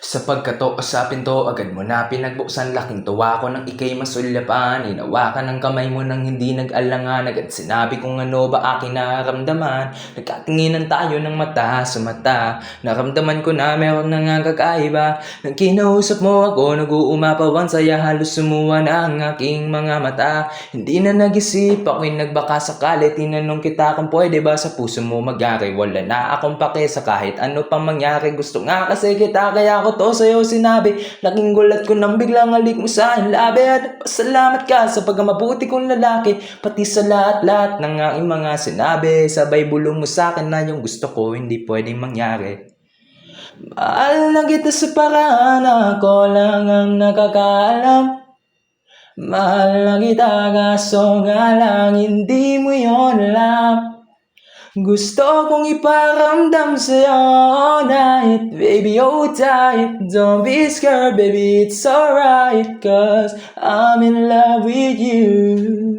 Sa pagkato sa pinto, agad mo na pinagbuksan. Laking tuwa ko nang ika'y masulyapan. Hinawakan ng kamay mo nang hindi nag-alangan. Agad sinabi kung ano ba aking nararamdaman. Nagkatinginan tayo ng mata sa mata. Naramdaman ko na meron na nga kakaiba. Nang kinausap mo ako, nag-uumapaw ang saya. Halos sumuwa na ang aking mga mata. Hindi na nag-isip, ako'y nagbaka sakali. Tinanong kita kung pwede ba sa puso mo mag-ari. Wala na akong pake sa kahit ano pang mangyari. Gusto nga kasi kita, kaya ako to sa'yo sinabi. Laking gulat ko nang biglang halik mo sa akin labi. At pasalamat ka sa pagkamabuti kong lalaki. Pati sa lahat-lahat ng aking mga sinabi. Sabay bulong mo sa akin na yung gusto ko hindi pwedeng mangyari. Mahal na kita sa paraan ako lang ang nakakaalam. Mahal na kita kaso nga lang hindi mo yon alam. Gusto kong iparamdam sa'yo night. Baby, hold tight. Don't be scared, baby, it's alright. Cause I'm in love with you.